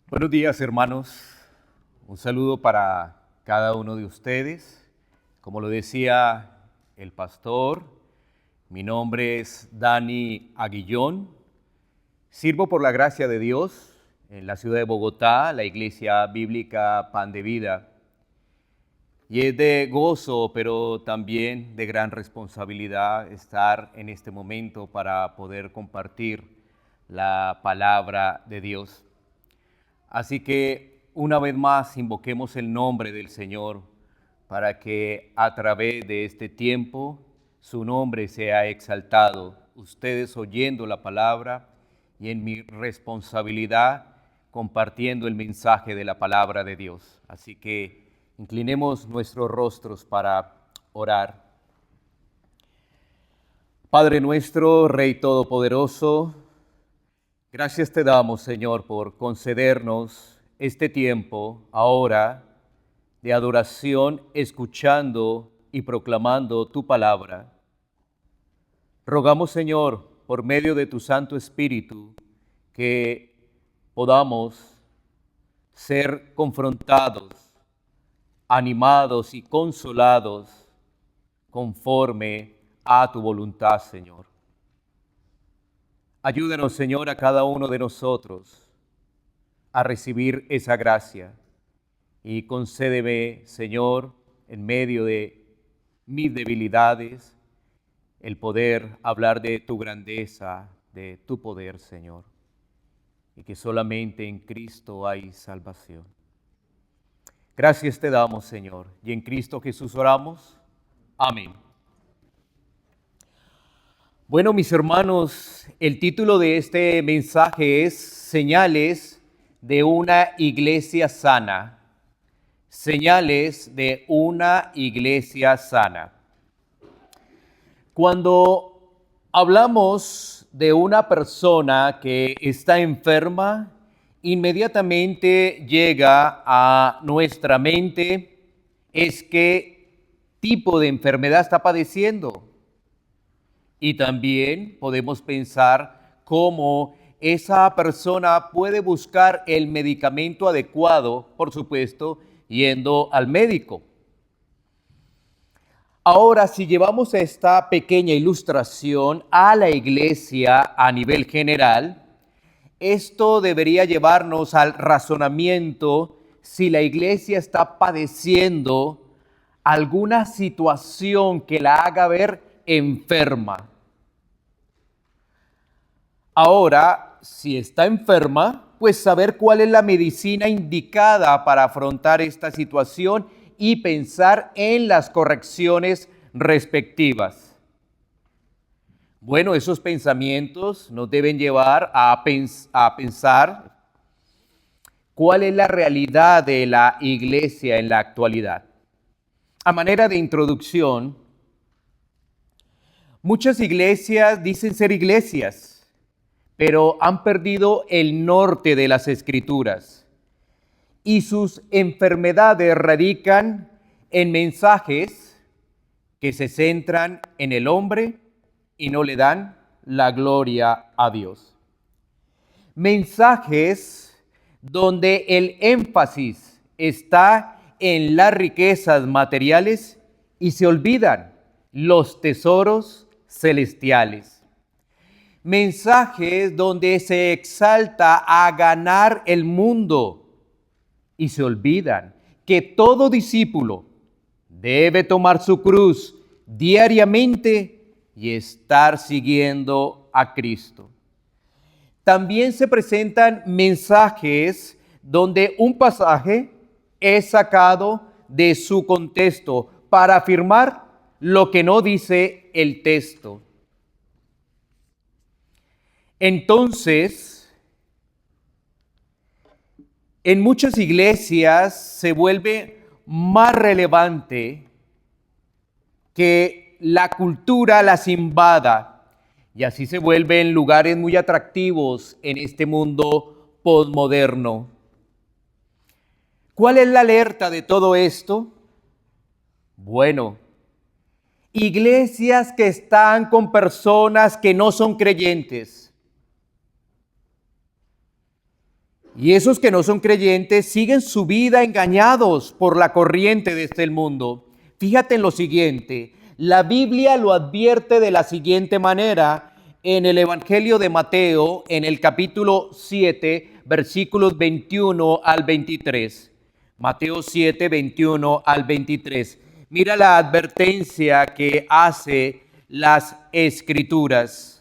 Buenos días, hermanos. Un saludo para cada uno de ustedes. Como lo decía el pastor, mi nombre es Dani Aguillón. Sirvo por la gracia de Dios en la ciudad de Bogotá, la Iglesia Bíblica Pan de Vida. Y es de gozo, pero también de gran responsabilidad estar en este momento para poder compartir la palabra de Dios. Así que una vez más invoquemos el nombre del Señor para que a través de este tiempo su nombre sea exaltado. Ustedes oyendo la palabra y en mi responsabilidad compartiendo el mensaje de la palabra de Dios. Así que inclinemos nuestros rostros para orar. Padre nuestro, Rey Todopoderoso, gracias te damos, Señor, por concedernos este tiempo ahora de adoración, escuchando y proclamando tu palabra. Rogamos, Señor, por medio de tu Santo Espíritu, que podamos ser confrontados, animados y consolados conforme a tu voluntad, Señor. Ayúdanos, Señor, a cada uno de nosotros a recibir esa gracia y concédeme, Señor, en medio de mis debilidades, el poder hablar de tu grandeza, de tu poder, Señor, y que solamente en Cristo hay salvación. Gracias te damos, Señor, y en Cristo Jesús oramos. Amén. Bueno, mis hermanos, el título de este mensaje es Señales de una iglesia sana. Señales de una iglesia sana. Cuando hablamos de una persona que está enferma, inmediatamente llega a nuestra mente es qué tipo de enfermedad está padeciendo. Y también podemos pensar cómo esa persona puede buscar el medicamento adecuado, por supuesto, yendo al médico. Ahora, si llevamos esta pequeña ilustración a la iglesia a nivel general, esto debería llevarnos al razonamiento si la iglesia está padeciendo alguna situación que la haga ver enferma. Ahora, si está enferma, pues saber cuál es la medicina indicada para afrontar esta situación y pensar en las correcciones respectivas. Bueno, esos pensamientos nos deben llevar a pensar cuál es la realidad de la iglesia en la actualidad. A manera de introducción, muchas iglesias dicen ser iglesias, pero han perdido el norte de las escrituras y sus enfermedades radican en mensajes que se centran en el hombre y no le dan la gloria a Dios. Mensajes donde el énfasis está en las riquezas materiales y se olvidan los tesoros celestiales. Mensajes donde se exalta a ganar el mundo y se olvidan que todo discípulo debe tomar su cruz diariamente y estar siguiendo a Cristo. También se presentan mensajes donde un pasaje es sacado de su contexto para afirmar lo que no dice el texto. Entonces, en muchas iglesias se vuelve más relevante que la cultura las invada y así se vuelven lugares muy atractivos en este mundo posmoderno. ¿Cuál es la alerta de todo esto? Bueno, iglesias que están con personas que no son creyentes. Y esos que no son creyentes siguen su vida engañados por la corriente de este mundo. Fíjate en lo siguiente, la Biblia lo advierte de la siguiente manera en el Evangelio de Mateo, en el capítulo 7, versículos 21 al 23. Mateo 7, 21 al 23. Mira la advertencia que hace las Escrituras.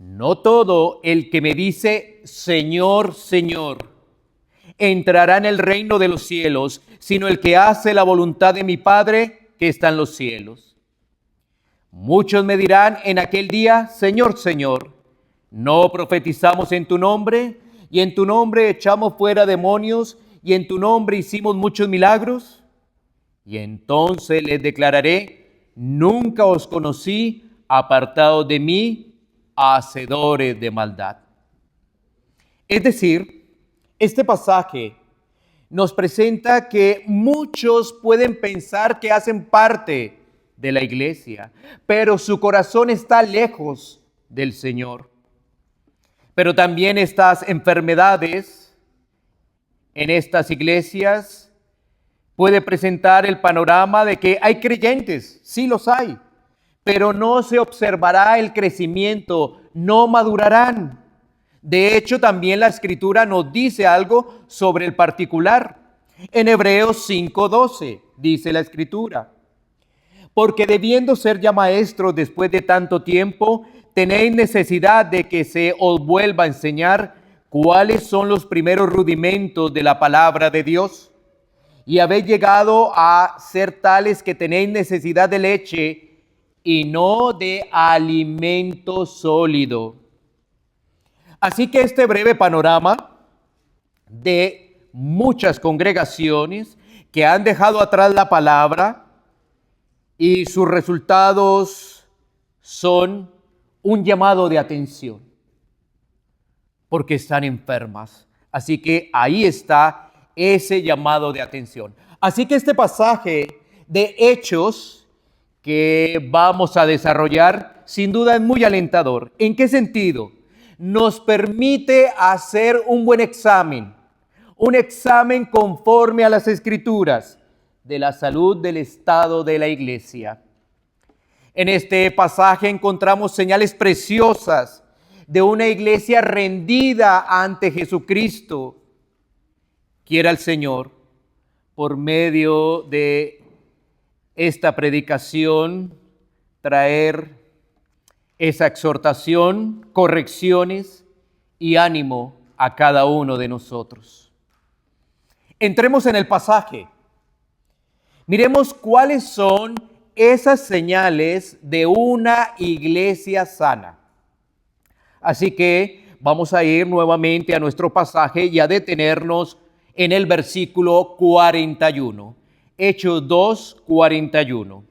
No todo el que me dice, Señor, Señor, entrará en el reino de los cielos, sino el que hace la voluntad de mi Padre que está en los cielos. Muchos me dirán en aquel día, Señor, Señor, ¿no profetizamos en tu nombre? Y en tu nombre echamos fuera demonios, y en tu nombre hicimos muchos milagros. Y entonces les declararé, nunca os conocí, apartados de mí, hacedores de maldad. Es decir, este pasaje nos presenta que muchos pueden pensar que hacen parte de la iglesia, pero su corazón está lejos del Señor. Pero también estas enfermedades en estas iglesias puede presentar el panorama de que hay creyentes, sí los hay, pero no se observará el crecimiento, no madurarán. De hecho, también la Escritura nos dice algo sobre el particular. En Hebreos 5:12 dice la Escritura, porque debiendo ser ya maestros después de tanto tiempo, tenéis necesidad de que se os vuelva a enseñar cuáles son los primeros rudimentos de la palabra de Dios. Y habéis llegado a ser tales que tenéis necesidad de leche y no de alimento sólido. Así que este breve panorama de muchas congregaciones que han dejado atrás la palabra y sus resultados son un llamado de atención porque están enfermas. Así que ahí está ese llamado de atención. Así que este pasaje de Hechos que vamos a desarrollar, sin duda es muy alentador. ¿En qué sentido? Nos permite hacer un buen examen, un examen conforme a las Escrituras de la salud del estado de la iglesia. En este pasaje encontramos señales preciosas de una iglesia rendida ante Jesucristo. Quiera el Señor, por medio de esta predicación, traer esa exhortación, correcciones y ánimo a cada uno de nosotros. Entremos en el pasaje. Miremos cuáles son esas señales de una iglesia sana. Así que vamos a ir nuevamente a nuestro pasaje y a detenernos en el versículo 41. Hechos 2, 41.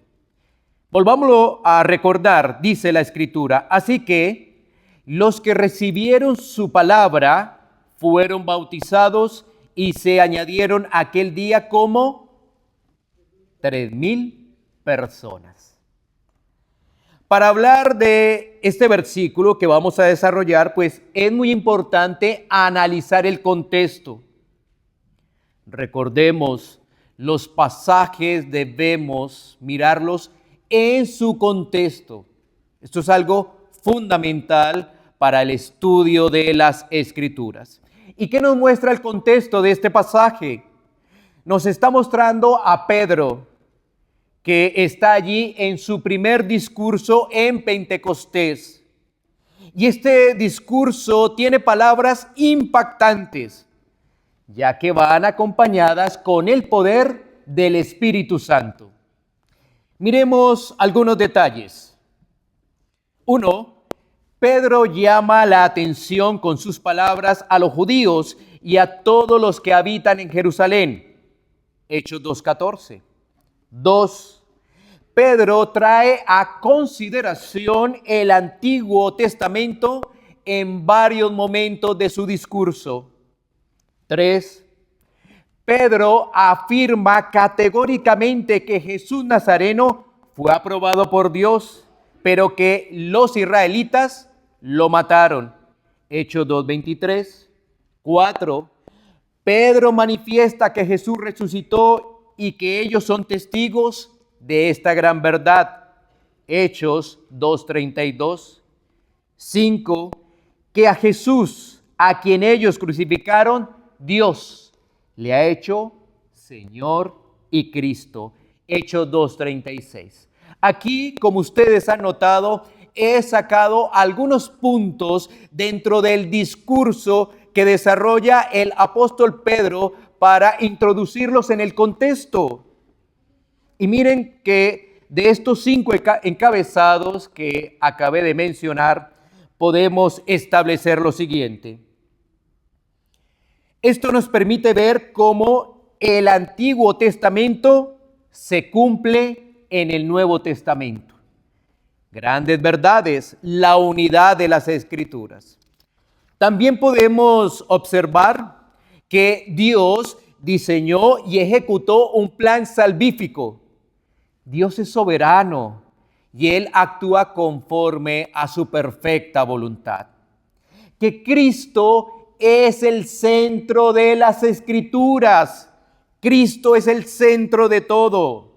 Volvámoslo a recordar, dice la Escritura. Así que los que recibieron su palabra fueron bautizados y se añadieron aquel día como 3,000 personas. Para hablar de este versículo que vamos a desarrollar, pues es muy importante analizar el contexto. Recordemos, los pasajes debemos mirarlos en su contexto. Esto es algo fundamental para el estudio de las Escrituras. ¿Y qué nos muestra el contexto de este pasaje? Nos está mostrando a Pedro, que está allí en su primer discurso en Pentecostés. Y este discurso tiene palabras impactantes, ya que van acompañadas con el poder del Espíritu Santo. Miremos algunos detalles. 1. Pedro llama la atención con sus palabras a los judíos y a todos los que habitan en Jerusalén. Hechos 2:14. 2. Pedro trae a consideración el Antiguo Testamento en varios momentos de su discurso. 3. Pedro afirma categóricamente que Jesús Nazareno fue aprobado por Dios, pero que los israelitas lo mataron. Hechos 2:23. 4. Pedro manifiesta que Jesús resucitó y que ellos son testigos de esta gran verdad. Hechos 2:32. 5. Que a Jesús, a quien ellos crucificaron, Dios le ha hecho Señor y Cristo. Hechos 2:36. Aquí, como ustedes han notado, he sacado algunos puntos dentro del discurso que desarrolla el apóstol Pedro para introducirlos en el contexto. Y miren que de estos 5 encabezados que acabé de mencionar, podemos establecer lo siguiente. Esto nos permite ver cómo el Antiguo Testamento se cumple en el Nuevo Testamento. Grandes verdades, la unidad de las Escrituras. También podemos observar que Dios diseñó y ejecutó un plan salvífico. Dios es soberano y Él actúa conforme a su perfecta voluntad. Que Cristo es el centro de las Escrituras. Cristo es el centro de todo.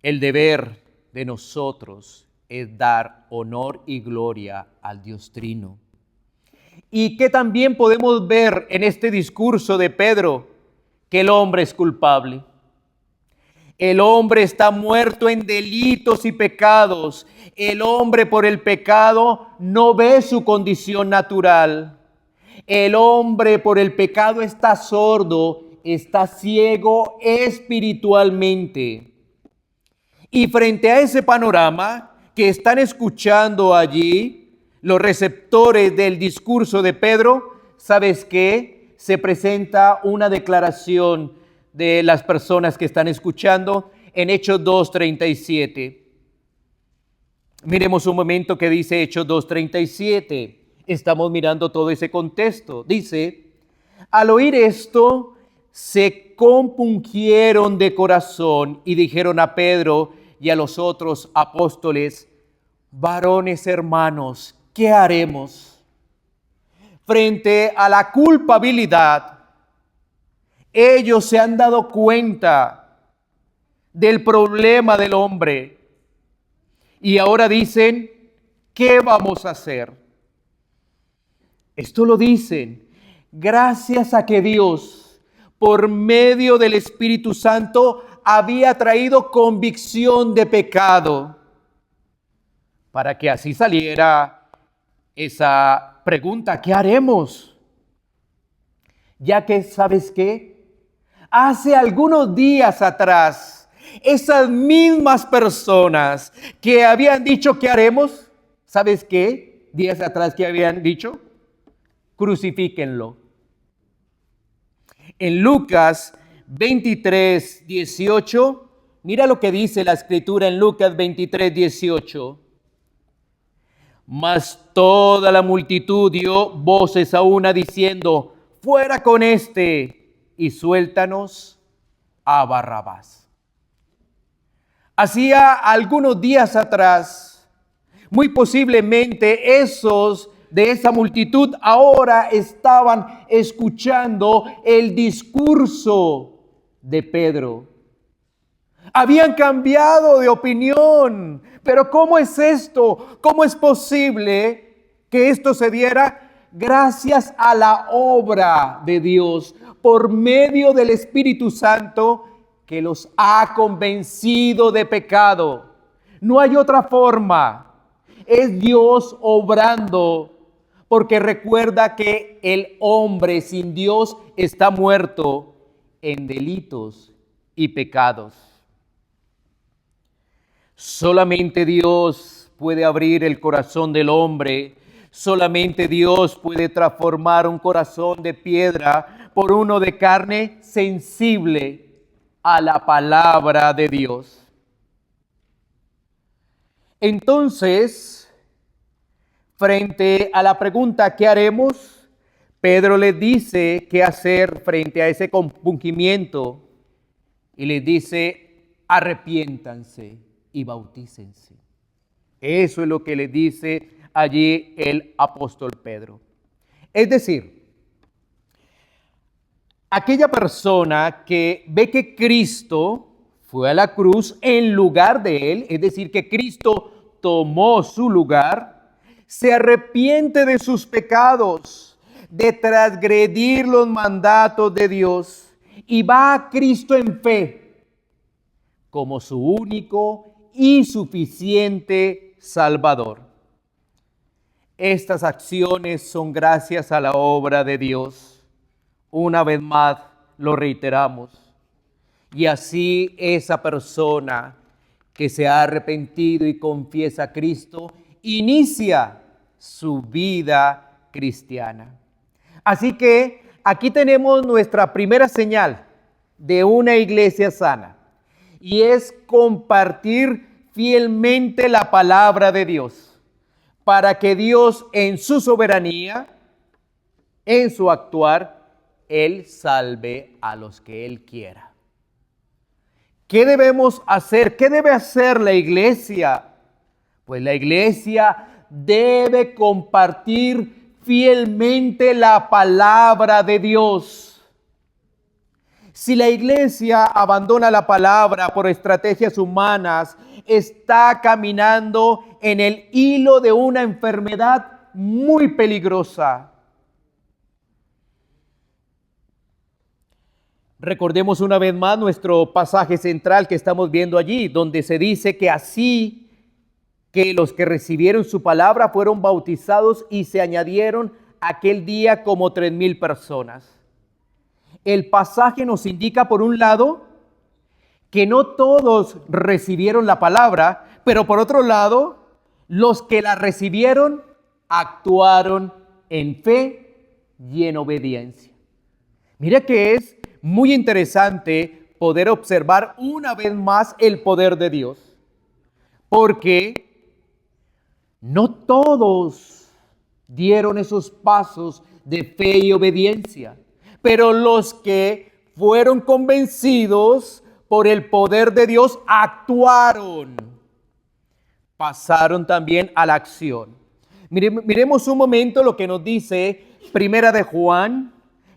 El deber de nosotros es dar honor y gloria al Dios Trino. Y que también podemos ver en este discurso de Pedro que el hombre es culpable. El hombre está muerto en delitos y pecados. El hombre por el pecado no ve su condición natural. El hombre por el pecado está sordo, está ciego espiritualmente. Y frente a ese panorama que están escuchando allí los receptores del discurso de Pedro, ¿sabes qué? Se presenta una declaración de las personas que están escuchando en Hechos 2:37. Miremos un momento que dice Hechos 2:37. Estamos mirando todo ese contexto. Dice, al oír esto, se compungieron de corazón y dijeron a Pedro y a los otros apóstoles, varones hermanos, ¿qué haremos? Frente a la culpabilidad, ellos se han dado cuenta del problema del hombre y ahora dicen, ¿qué vamos a hacer? Esto lo dicen gracias a que Dios, por medio del Espíritu Santo, había traído convicción de pecado, para que así saliera esa pregunta, ¿qué haremos? Ya que, ¿sabes qué? Hace algunos días atrás, esas mismas personas que habían dicho, ¿qué haremos? ¿Sabes qué? Días atrás, ¿qué habían dicho? Crucifíquenlo. En Lucas 23:18, mira lo que dice la Escritura en Lucas 23:18. Mas toda la multitud dio voces a una diciendo, fuera con este y suéltanos a Barrabás. Hacía algunos días atrás, muy posiblemente esos de esa multitud ahora estaban escuchando el discurso de Pedro. Habían cambiado de opinión. Pero ¿cómo es esto? ¿Cómo es posible que esto se diera? Gracias a la obra de Dios por medio del Espíritu Santo que los ha convencido de pecado. No hay otra forma. Es Dios obrando, porque recuerda que el hombre sin Dios está muerto en delitos y pecados. Solamente Dios puede abrir el corazón del hombre. Solamente Dios puede transformar un corazón de piedra por uno de carne sensible a la palabra de Dios. Entonces, frente a la pregunta ¿qué haremos? Pedro les dice qué hacer frente a ese compungimiento y les dice arrepiéntanse y bautícense. Eso es lo que les dice allí el apóstol Pedro. Es decir, aquella persona que ve que Cristo fue a la cruz en lugar de él, es decir, que Cristo tomó su lugar, se arrepiente de sus pecados, de transgredir los mandatos de Dios y va a Cristo en fe como su único y suficiente Salvador. Estas acciones son gracias a la obra de Dios. Una vez más lo reiteramos. Y así esa persona que se ha arrepentido y confiesa a Cristo inicia su vida cristiana. Así que aquí tenemos nuestra primera señal de una iglesia sana, y es compartir fielmente la palabra de Dios, para que Dios en su soberanía, en su actuar, Él salve a los que Él quiera. ¿Qué debemos hacer? ¿Qué debe hacer la iglesia? Pues la iglesia debe compartir fielmente la palabra de Dios. Si la iglesia abandona la palabra por estrategias humanas, está caminando en el hilo de una enfermedad muy peligrosa. Recordemos una vez más nuestro pasaje central que estamos viendo allí, donde se dice que así que los que recibieron su palabra fueron bautizados y se añadieron aquel día como 3,000 personas. El pasaje nos indica, por un lado, que no todos recibieron la palabra, pero por otro lado, los que la recibieron actuaron en fe y en obediencia. Mira que es muy interesante poder observar una vez más el poder de Dios, porque no todos dieron esos pasos de fe y obediencia, pero los que fueron convencidos por el poder de Dios actuaron, pasaron también a la acción. Miremos un momento lo que nos dice Primera de Juan,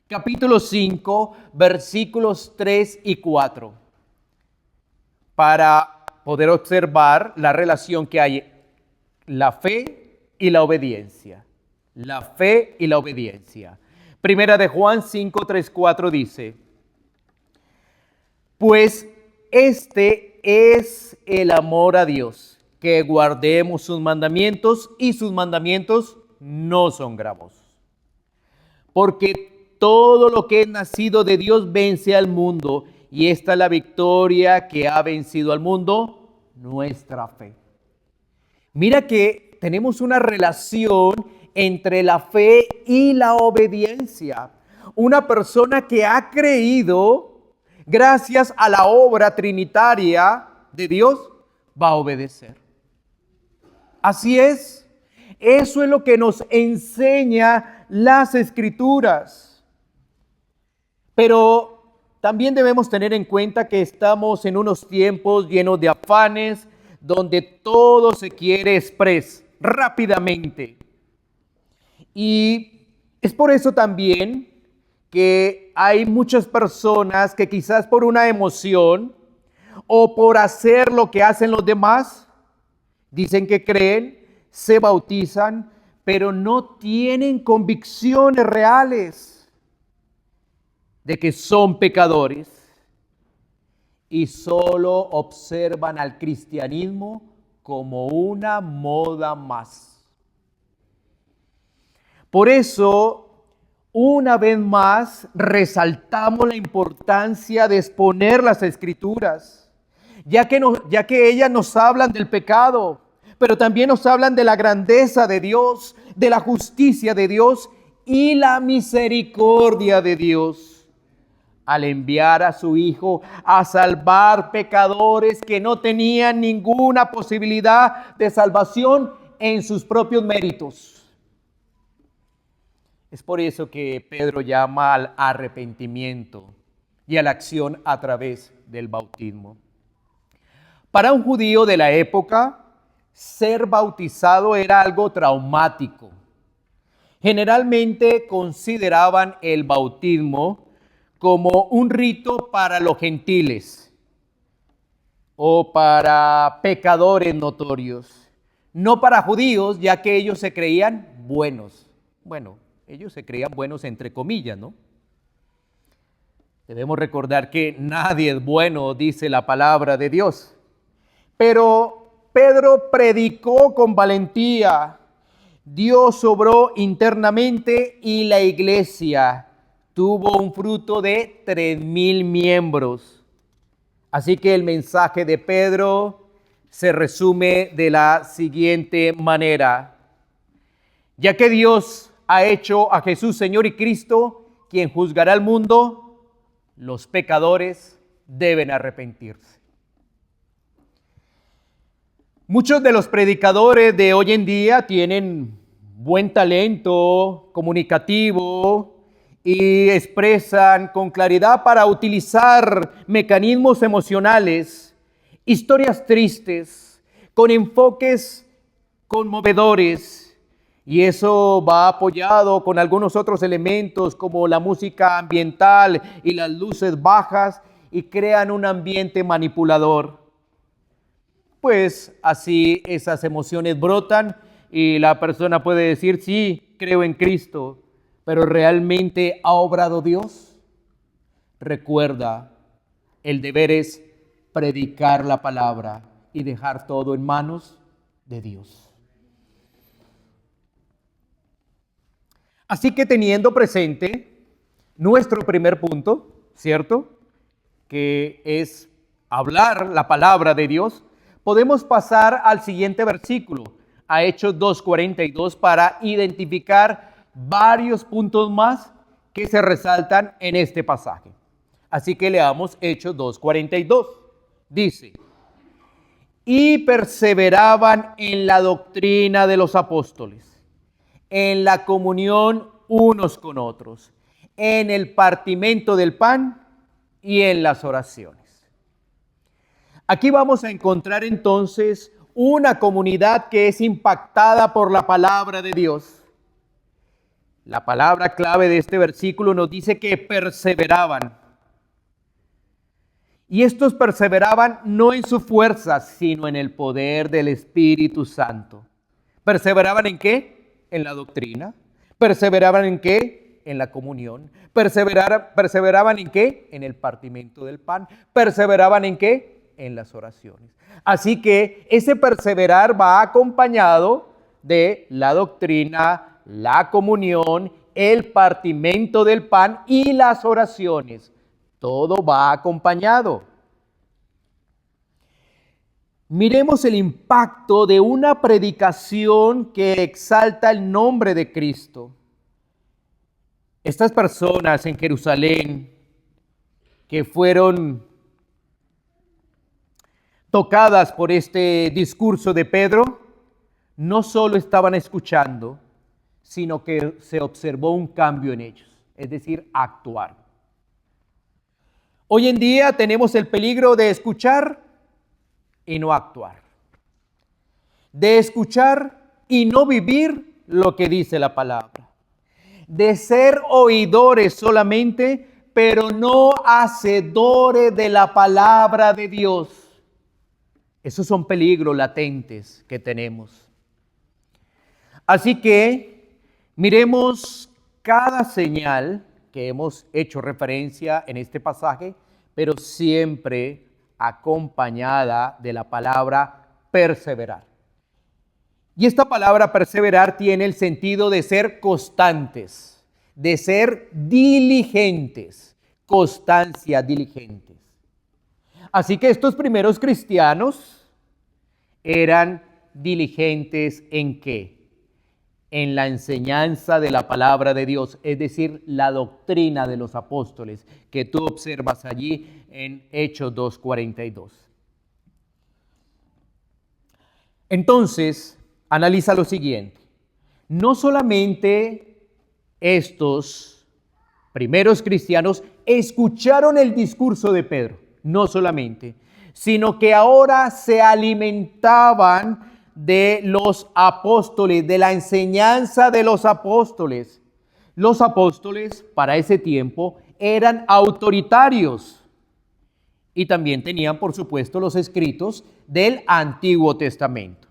capítulo 5, versículos 3 y 4, para poder observar la relación que hay la fe y la obediencia. La fe y la obediencia. Primera de Juan 5, 3, 4 dice: pues este es el amor a Dios, que guardemos sus mandamientos, y sus mandamientos no son gravosos. Porque todo lo que es nacido de Dios vence al mundo, y esta es la victoria que ha vencido al mundo, nuestra fe. Mira que tenemos una relación entre la fe y la obediencia. Una persona que ha creído gracias a la obra trinitaria de Dios va a obedecer. Así es. Eso es lo que nos enseña las Escrituras. Pero también debemos tener en cuenta que estamos en unos tiempos llenos de afanes, donde todo se quiere express rápidamente. Y es por eso también que hay muchas personas que quizás por una emoción o por hacer lo que hacen los demás, dicen que creen, se bautizan, pero no tienen convicciones reales de que son pecadores y solo observan al cristianismo como una moda más. Por eso, una vez más, resaltamos la importancia de exponer las Escrituras, ya que ellas nos hablan del pecado, pero también nos hablan de la grandeza de Dios, de la justicia de Dios y la misericordia de Dios, al enviar a su Hijo a salvar pecadores que no tenían ninguna posibilidad de salvación en sus propios méritos. Es por eso que Pedro llama al arrepentimiento y a la acción a través del bautismo. Para un judío de la época, ser bautizado era algo traumático. Generalmente consideraban el bautismo como un rito para los gentiles o para pecadores notorios, no para judíos, ya que ellos se creían buenos. Bueno, ellos se creían buenos entre comillas, ¿no? Debemos recordar que nadie es bueno, dice la palabra de Dios. Pero Pedro predicó con valentía. Dios obró internamente y la iglesia tuvo un fruto de 3,000 miembros. Así que el mensaje de Pedro se resume de la siguiente manera. Ya que Dios ha hecho a Jesús Señor y Cristo, quien juzgará al mundo, los pecadores deben arrepentirse. Muchos de los predicadores de hoy en día tienen buen talento comunicativo y expresan con claridad para utilizar mecanismos emocionales, historias tristes, con enfoques conmovedores, y eso va apoyado con algunos otros elementos como la música ambiental y las luces bajas, y crean un ambiente manipulador. Pues así esas emociones brotan y la persona puede decir, sí, creo en Cristo, pero ¿realmente ha obrado Dios? Recuerda, el deber es predicar la palabra y dejar todo en manos de Dios. Así que teniendo presente nuestro primer punto, ¿cierto? Que es hablar la palabra de Dios, podemos pasar al siguiente versículo, a Hechos 2:42, para identificar varios puntos más que se resaltan en este pasaje. Así que leamos Hechos 2:42. Dice, y perseveraban en la doctrina de los apóstoles, en la comunión unos con otros, en el partimiento del pan y en las oraciones. Aquí vamos a encontrar entonces una comunidad que es impactada por la palabra de Dios. La palabra clave de este versículo nos dice que perseveraban. Y estos perseveraban no en su fuerza, sino en el poder del Espíritu Santo. ¿Perseveraban en qué? En la doctrina. ¿Perseveraban en qué? En la comunión. ¿Perseveraban en qué? En el partimiento del pan. ¿Perseveraban en qué? En las oraciones. Así que ese perseverar va acompañado de la doctrina, la comunión, el partimiento del pan y las oraciones. Todo va acompañado. Miremos el impacto de una predicación que exalta el nombre de Cristo. Estas personas en Jerusalén que fueron tocadas por este discurso de Pedro, no solo estaban escuchando, sino que se observó un cambio en ellos, es decir, actuar. Hoy en día tenemos el peligro de escuchar y no actuar, de escuchar y no vivir lo que dice la palabra, de ser oidores solamente, pero no hacedores de la palabra de Dios. Esos son peligros latentes que tenemos. Así que miremos cada señal que hemos hecho referencia en este pasaje, pero siempre acompañada de la palabra perseverar. Y esta palabra perseverar tiene el sentido de ser constantes, de ser diligentes, constancia, diligentes. Así que estos primeros cristianos eran diligentes ¿en qué? En la enseñanza de la palabra de Dios, es decir, la doctrina de los apóstoles, que tú observas allí en Hechos 2:42. Entonces, analiza lo siguiente. No solamente estos primeros cristianos escucharon el discurso de Pedro, no solamente, sino que ahora se alimentaban de los apóstoles, de la enseñanza de los apóstoles. Los apóstoles para ese tiempo eran autoritarios y también tenían, por supuesto, los escritos del Antiguo Testamento.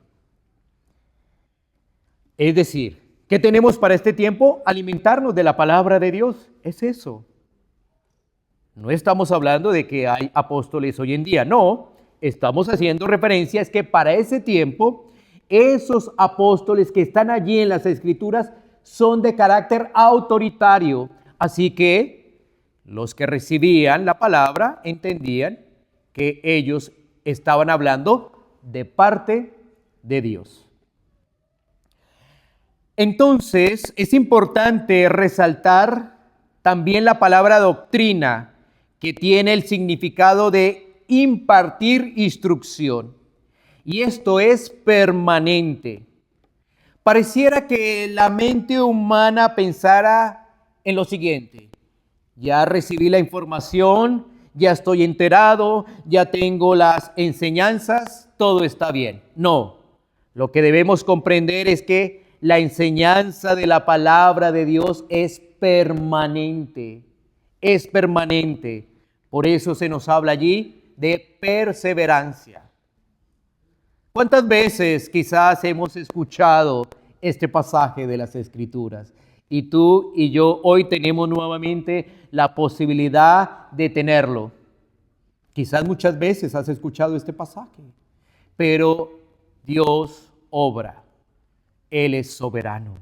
Es decir, ¿qué tenemos para este tiempo? Alimentarnos de la palabra de Dios. Es eso. No estamos hablando de que hay apóstoles hoy en día, no. Estamos haciendo referencia es que para ese tiempo, esos apóstoles que están allí en las Escrituras son de carácter autoritario. Así que los que recibían la palabra entendían que ellos estaban hablando de parte de Dios. Entonces, es importante resaltar también la palabra doctrina, que tiene el significado de impartir instrucción. Y esto es permanente. Pareciera que la mente humana pensara en lo siguiente: ya recibí la información, ya estoy enterado, ya tengo las enseñanzas, todo está bien. No, lo que debemos comprender es que la enseñanza de la palabra de Dios es permanente, es permanente. Por eso se nos habla allí de perseverancia. ¿Cuántas veces quizás hemos escuchado este pasaje de las Escrituras? Y tú y yo hoy tenemos nuevamente la posibilidad de tenerlo. Quizás muchas veces has escuchado este pasaje, pero Dios obra. Él es soberano.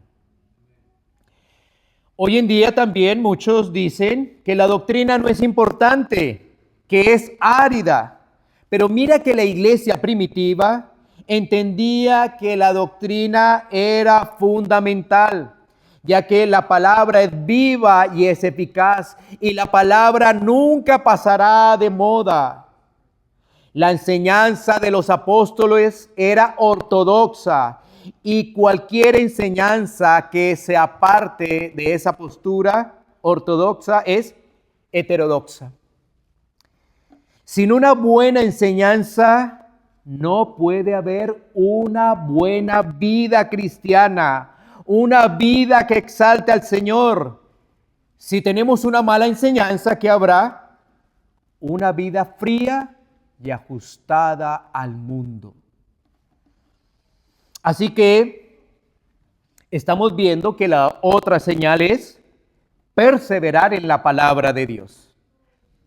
Hoy en día también muchos dicen que la doctrina no es importante, que es árida. Pero mira que la iglesia primitiva entendía que la doctrina era fundamental, ya que la palabra es viva y es eficaz, y la palabra nunca pasará de moda. La enseñanza de los apóstoles era ortodoxa, y cualquier enseñanza que se aparte de esa postura ortodoxa es heterodoxa. Sin una buena enseñanza no puede haber una buena vida cristiana, una vida que exalte al Señor. Si tenemos una mala enseñanza, ¿qué habrá? Una vida fría y ajustada al mundo. Así que estamos viendo que la otra señal es perseverar en la palabra de Dios.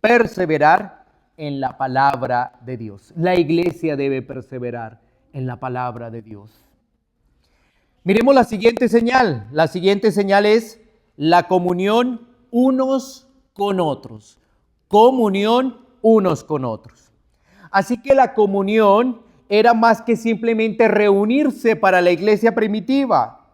Perseverar en la palabra de Dios. La iglesia debe perseverar en la palabra de Dios. Miremos la siguiente señal. La siguiente señal es la comunión unos con otros. Comunión unos con otros. Así que la comunión era más que simplemente reunirse para la iglesia primitiva.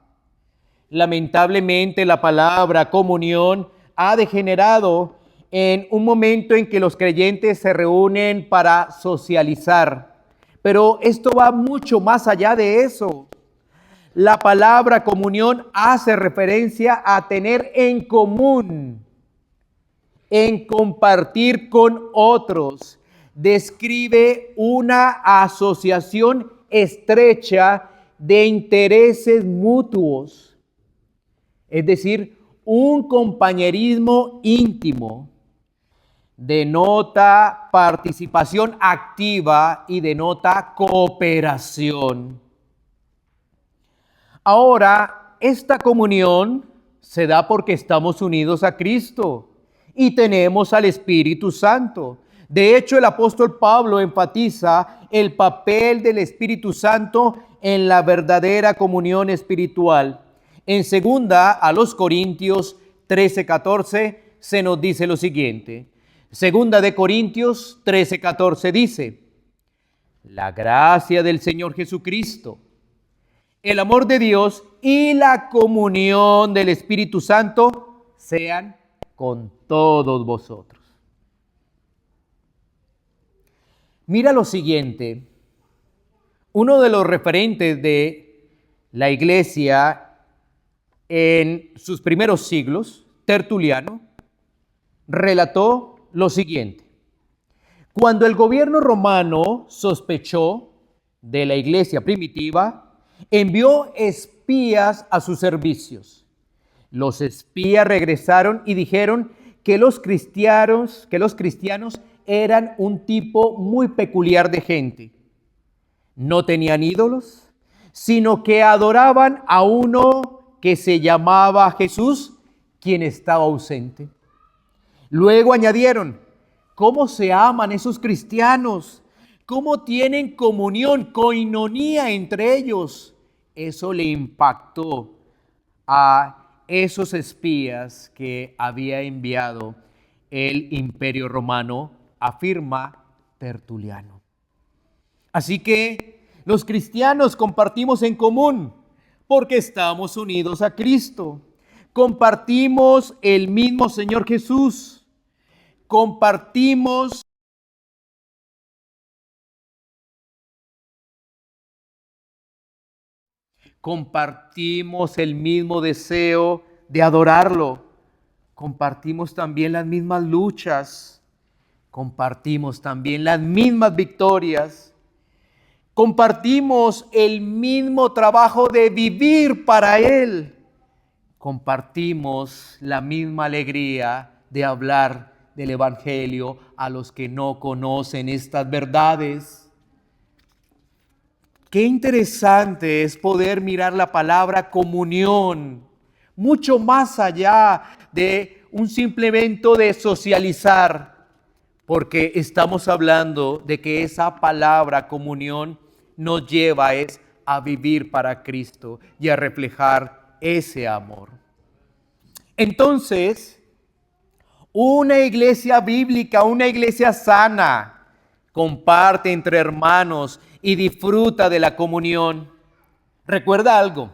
Lamentablemente la palabra comunión ha degenerado en un momento en que los creyentes se reúnen para socializar. Pero esto va mucho más allá de eso. La palabra comunión hace referencia a tener en común, en compartir con otros. Describe una asociación estrecha de intereses mutuos, es decir, un compañerismo íntimo. Denota participación activa y denota cooperación. Ahora, esta comunión se da porque estamos unidos a Cristo y tenemos al Espíritu Santo. De hecho, el apóstol Pablo enfatiza el papel del Espíritu Santo en la verdadera comunión espiritual. En 2 a los Corintios 13:14 se nos dice lo siguiente. 2 de Corintios 13:14 dice: la gracia del Señor Jesucristo, el amor de Dios y la comunión del Espíritu Santo sean con todos vosotros. Mira lo siguiente, uno de los referentes de la iglesia en sus primeros siglos, Tertuliano, relató lo siguiente. Cuando el gobierno romano sospechó de la iglesia primitiva, envió espías a sus servicios. Los espías regresaron y dijeron que los cristianos eran un tipo muy peculiar de gente. No tenían ídolos, sino que adoraban a uno que se llamaba Jesús, quien estaba ausente. Luego añadieron: ¿cómo se aman esos cristianos? ¿Cómo tienen comunión, coinonía entre ellos? Eso le impactó a esos espías que había enviado el Imperio Romano, afirma Tertuliano. Así que los cristianos compartimos en común porque estamos unidos a Cristo. Compartimos el mismo Señor Jesús. Compartimos el mismo deseo de adorarlo. Compartimos también las mismas luchas. Compartimos también las mismas victorias. Compartimos el mismo trabajo de vivir para Él. Compartimos la misma alegría de hablar del Evangelio a los que no conocen estas verdades. Qué interesante es poder mirar la palabra comunión mucho más allá de un simple evento de socializar, porque estamos hablando de que esa palabra comunión nos lleva a vivir para Cristo y a reflejar ese amor. Entonces, una iglesia bíblica, una iglesia sana, comparte entre hermanos y disfruta de la comunión. Recuerda algo: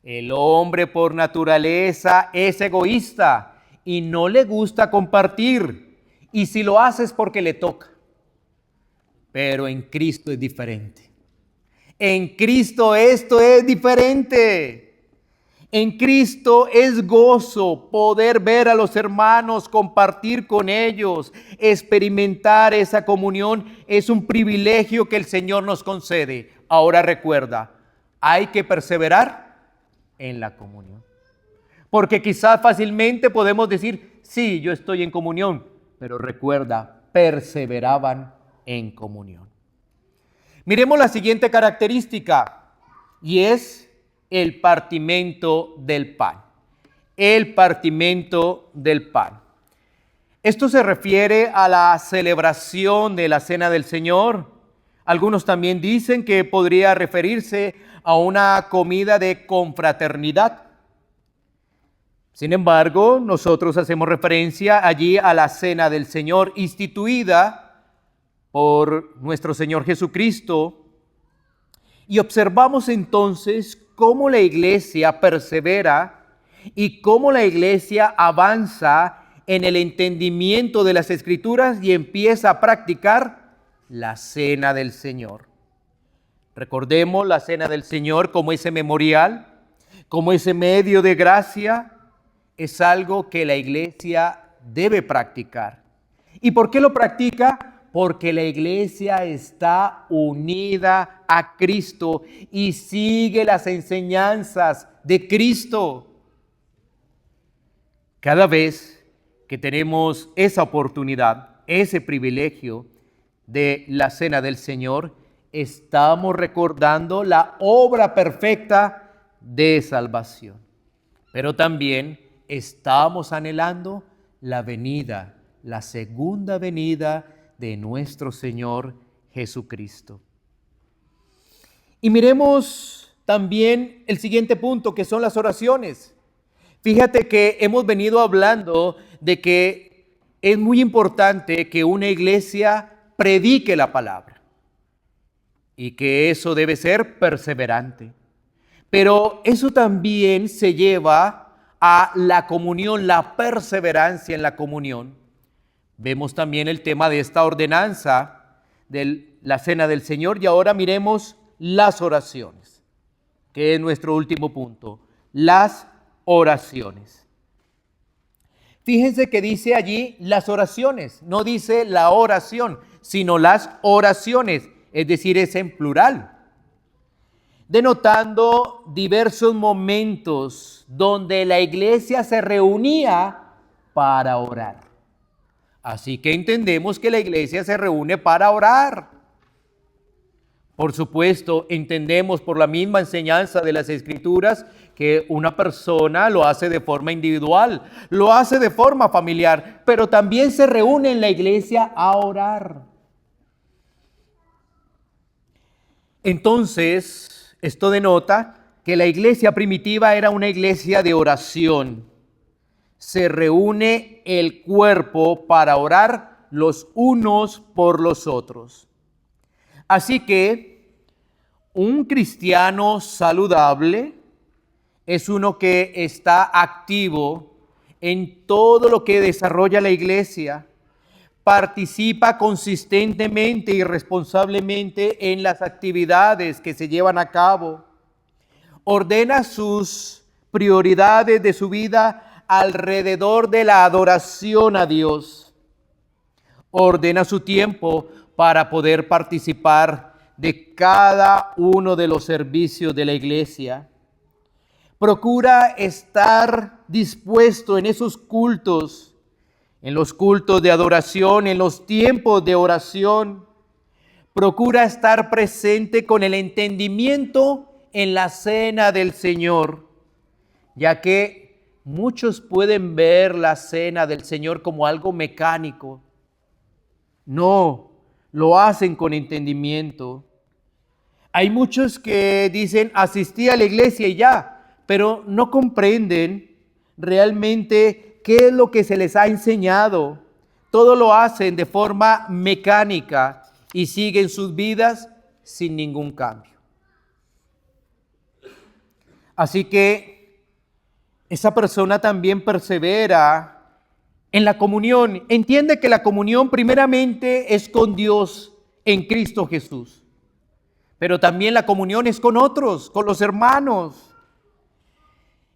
el hombre por naturaleza es egoísta y no le gusta compartir. Y si lo hace es porque le toca. Pero en Cristo es diferente. En Cristo esto es diferente. En Cristo es gozo poder ver a los hermanos, compartir con ellos, experimentar esa comunión. Es un privilegio que el Señor nos concede. Ahora recuerda, hay que perseverar en la comunión. Porque quizás fácilmente podemos decir: sí, yo estoy en comunión. Pero recuerda, perseveraban en comunión. Miremos la siguiente característica, y es el partimento del pan. El partimento del pan. Esto se refiere a la celebración de la Cena del Señor. Algunos también dicen que podría referirse a una comida de confraternidad. Sin embargo, nosotros hacemos referencia allí a la Cena del Señor instituida por nuestro Señor Jesucristo, y observamos entonces cómo la iglesia persevera y cómo la iglesia avanza en el entendimiento de las Escrituras y empieza a practicar la Cena del Señor. Recordemos la Cena del Señor como ese memorial, como ese medio de gracia. Es algo que la iglesia debe practicar. ¿Y por qué lo practica? Porque la iglesia está unida a Cristo y sigue las enseñanzas de Cristo. Cada vez que tenemos esa oportunidad, ese privilegio de la Cena del Señor, estamos recordando la obra perfecta de salvación. Pero también estamos anhelando la venida, la segunda venida de nuestro Señor Jesucristo. Y miremos también el siguiente punto, que son las oraciones. Fíjate que hemos venido hablando de que es muy importante que una iglesia predique la palabra y que eso debe ser perseverante. Pero eso también se lleva a la comunión, la perseverancia en la comunión. Vemos también el tema de esta ordenanza de la Cena del Señor, y ahora miremos las oraciones, que es nuestro último punto, las oraciones. Fíjense que dice allí las oraciones, no dice la oración, sino las oraciones. es decir, es en plural, denotando diversos momentos donde la iglesia se reunía para orar. Así que entendemos que la iglesia se reúne para orar. Por supuesto, entendemos por la misma enseñanza de las Escrituras que una persona lo hace de forma individual, lo hace de forma familiar, pero también se reúne en la iglesia a orar. Entonces, esto denota que la iglesia primitiva era una iglesia de oración. Se reúne el cuerpo para orar los unos por los otros. Así que un cristiano saludable es uno que está activo en todo lo que desarrolla la iglesia, participa consistentemente y responsablemente en las actividades que se llevan a cabo, ordena sus prioridades de su vida alrededor de la adoración a Dios, ordena su tiempo para poder participar de cada uno de los servicios de la iglesia. Procura estar dispuesto en esos cultos, en los cultos de adoración, en los tiempos de oración. Procura estar presente con el entendimiento en la cena del Señor, ya que muchos pueden ver la cena del Señor como algo mecánico. No, lo hacen con entendimiento. Hay muchos que dicen, asistí a la iglesia y ya, pero no comprenden realmente qué es lo que se les ha enseñado. Todo lo hacen de forma mecánica y siguen sus vidas sin ningún cambio. Así que esa persona también persevera en la comunión. Entiende que la comunión primeramente es con Dios en Cristo Jesús. Pero también la comunión es con otros, con los hermanos.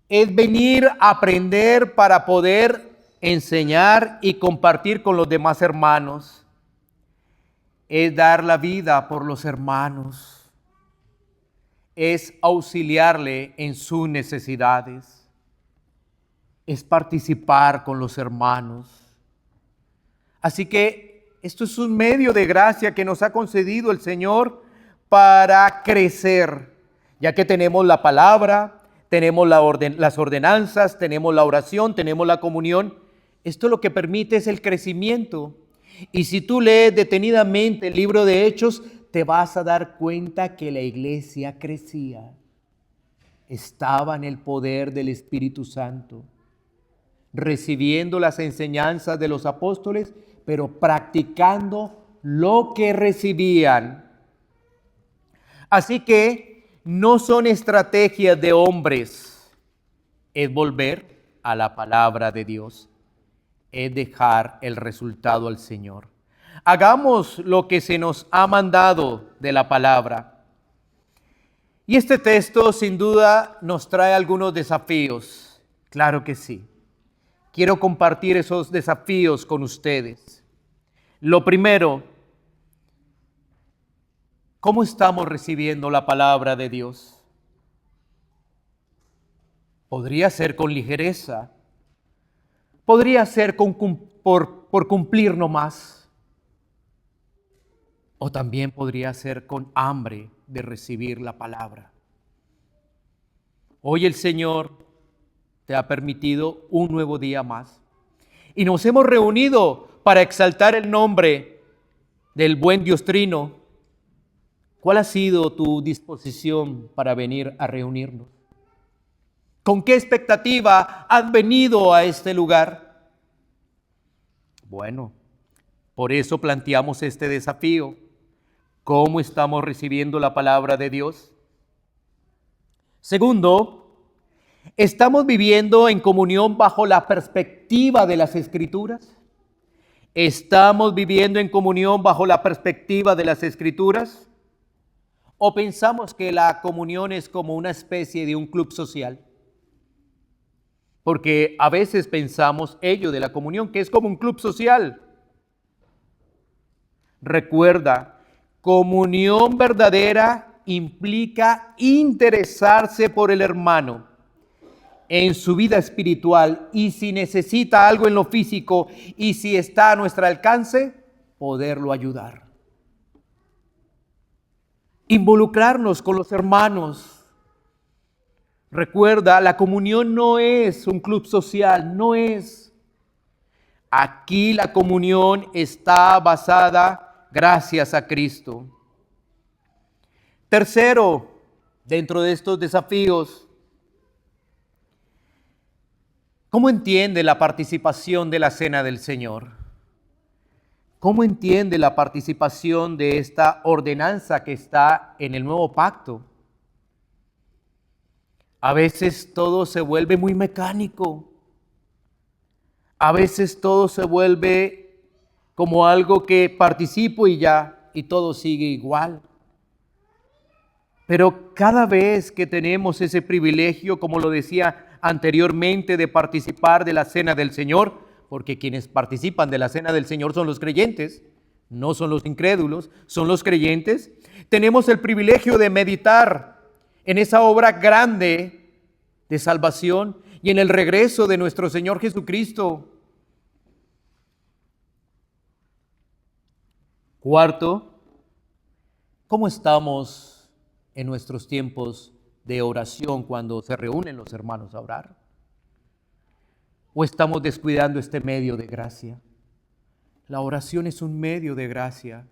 Es venir a aprender para poder enseñar y compartir con los demás hermanos. Es dar la vida por los hermanos. Es auxiliarle en sus necesidades. Es participar con los hermanos. Así que esto es un medio de gracia que nos ha concedido el Señor para crecer, ya que tenemos la palabra, tenemos las ordenanzas, tenemos la oración, tenemos la comunión. Esto lo que permite es el crecimiento. Y si tú lees detenidamente el libro de Hechos, te vas a dar cuenta que la iglesia crecía. Estaba en el poder del Espíritu Santo, recibiendo las enseñanzas de los apóstoles, pero practicando lo que recibían. Así que no son estrategias de hombres, es volver a la palabra de Dios, es dejar el resultado al Señor. Hagamos lo que se nos ha mandado de la palabra. Y este texto sin duda nos trae algunos desafíos, claro que sí. Quiero compartir esos desafíos con ustedes. Lo primero, ¿cómo estamos recibiendo la palabra de Dios? Podría ser con ligereza, podría ser por cumplir nomás, o también podría ser con hambre de recibir la palabra. Hoy el Señor te ha permitido un nuevo día más y nos hemos reunido para exaltar el nombre del buen Dios Trino. ¿Cuál ha sido tu disposición para venir a reunirnos? ¿Con qué expectativa has venido a este lugar? Bueno, por eso planteamos este desafío. ¿Cómo estamos recibiendo la palabra de Dios? Segundo, ¿estamos viviendo en comunión bajo la perspectiva de las Escrituras? ¿Estamos viviendo en comunión bajo la perspectiva de las Escrituras? ¿O pensamos que la comunión es como una especie de un club social? Porque a veces pensamos ello de la comunión, que es como un club social. Recuerda Comunión verdadera implica interesarse por el hermano en su vida espiritual, y si necesita algo en lo físico y si está a nuestro alcance, poderlo ayudar. Involucrarnos con los hermanos. Recuerda, la comunión no es un club social, no es. Aquí la comunión está basada gracias a Cristo. Tercero, dentro de estos desafíos, ¿cómo entiende la participación de la Cena del Señor? ¿Cómo entiende la participación de esta ordenanza que está en el nuevo pacto? A veces todo se vuelve muy mecánico. A veces todo se vuelve como algo que participo y ya, y todo sigue igual. Pero cada vez que tenemos ese privilegio, como lo decía anteriormente, de participar de la Cena del Señor, porque quienes participan de la Cena del Señor son los creyentes, no son los incrédulos, son los creyentes, tenemos el privilegio de meditar en esa obra grande de salvación y en el regreso de nuestro Señor Jesucristo. Cuarto, ¿cómo estamos en nuestros tiempos de oración cuando se reúnen los hermanos a orar? ¿O estamos descuidando este medio de gracia? La oración es un medio de gracia.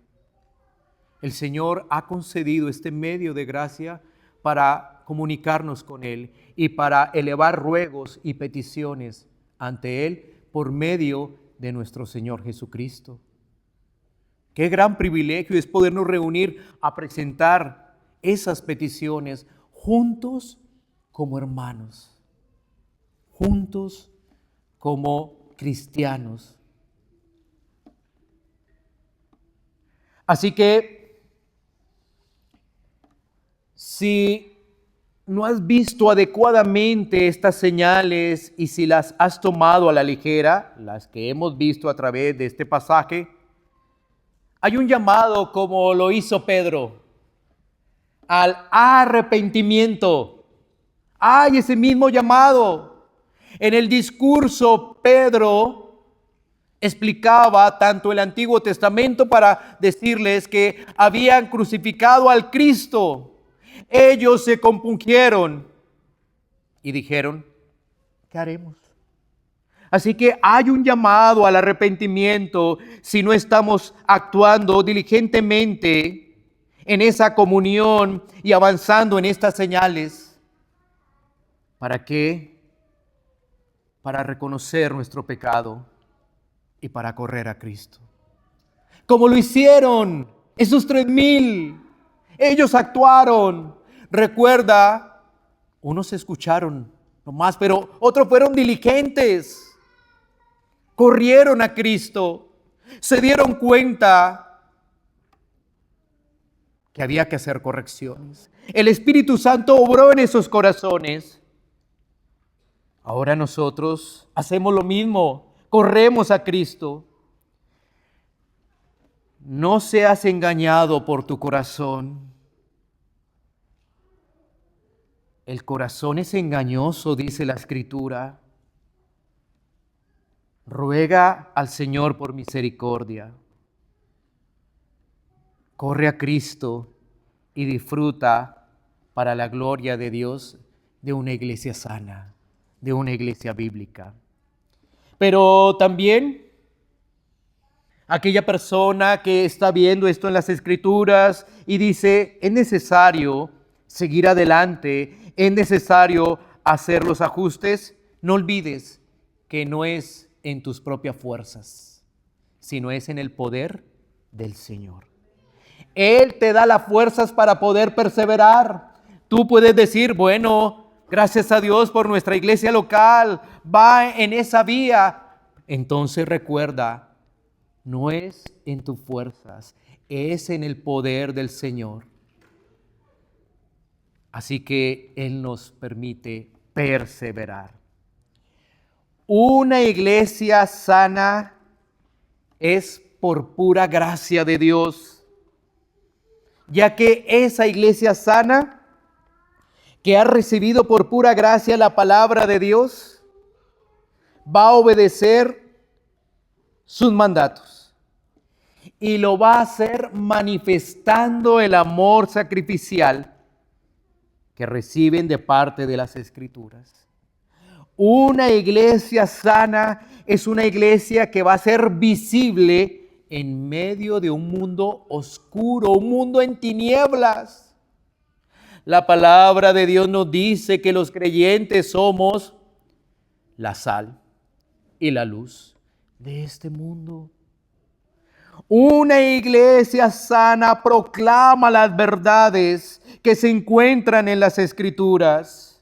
El Señor ha concedido este medio de gracia para comunicarnos con Él y para elevar ruegos y peticiones ante Él por medio de nuestro Señor Jesucristo. Qué gran privilegio es podernos reunir a presentar esas peticiones juntos como hermanos, juntos como cristianos. Así que, si no has visto adecuadamente estas señales y si las has tomado a la ligera, las que hemos visto a través de este pasaje, hay un llamado como lo hizo Pedro, al arrepentimiento. Hay ese mismo llamado. En el discurso, Pedro explicaba tanto el Antiguo Testamento para decirles que habían crucificado al Cristo. Ellos se compungieron y dijeron, ¿qué haremos? Así que hay un llamado al arrepentimiento si no estamos actuando diligentemente en esa comunión y avanzando en estas señales. ¿Para qué? Para reconocer nuestro pecado y para correr a Cristo. Como lo hicieron esos 3,000. Ellos actuaron. Recuerda, unos escucharon nomás, pero otros fueron diligentes. Corrieron a Cristo, se dieron cuenta que había que hacer correcciones. El Espíritu Santo obró en esos corazones. Ahora nosotros hacemos lo mismo, corremos a Cristo. No seas engañado por tu corazón. El corazón es engañoso, dice la Escritura. Ruega al Señor por misericordia. Corre a Cristo y disfruta para la gloria de Dios de una iglesia sana, de una iglesia bíblica. Pero también aquella persona que está viendo esto en las Escrituras y dice, es necesario seguir adelante, es necesario hacer los ajustes, no olvides que no es en tus propias fuerzas, sino es en el poder del Señor. Él te da las fuerzas para poder perseverar. Tú puedes decir, bueno, gracias a Dios por nuestra iglesia local, va en esa vía. Entonces recuerda, no es en tus fuerzas, es en el poder del Señor. Así que Él nos permite perseverar. Una iglesia sana es por pura gracia de Dios. ya que esa iglesia sana, que ha recibido por pura gracia la palabra de Dios, va a obedecer sus mandatos y lo va a hacer manifestando el amor sacrificial que reciben de parte de las Escrituras. Una iglesia sana es una iglesia que va a ser visible en medio de un mundo oscuro, un mundo en tinieblas. La palabra de Dios nos dice que los creyentes somos la sal y la luz de este mundo. Una iglesia sana proclama las verdades que se encuentran en las Escrituras.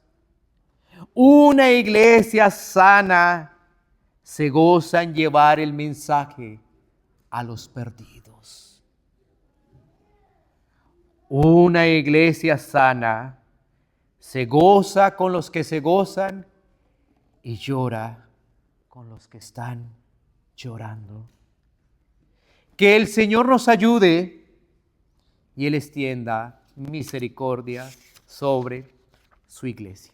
Una iglesia sana se goza en llevar el mensaje a los perdidos. Una iglesia sana se goza con los que se gozan y llora con los que están llorando. Que el Señor nos ayude y Él extienda misericordia sobre su iglesia.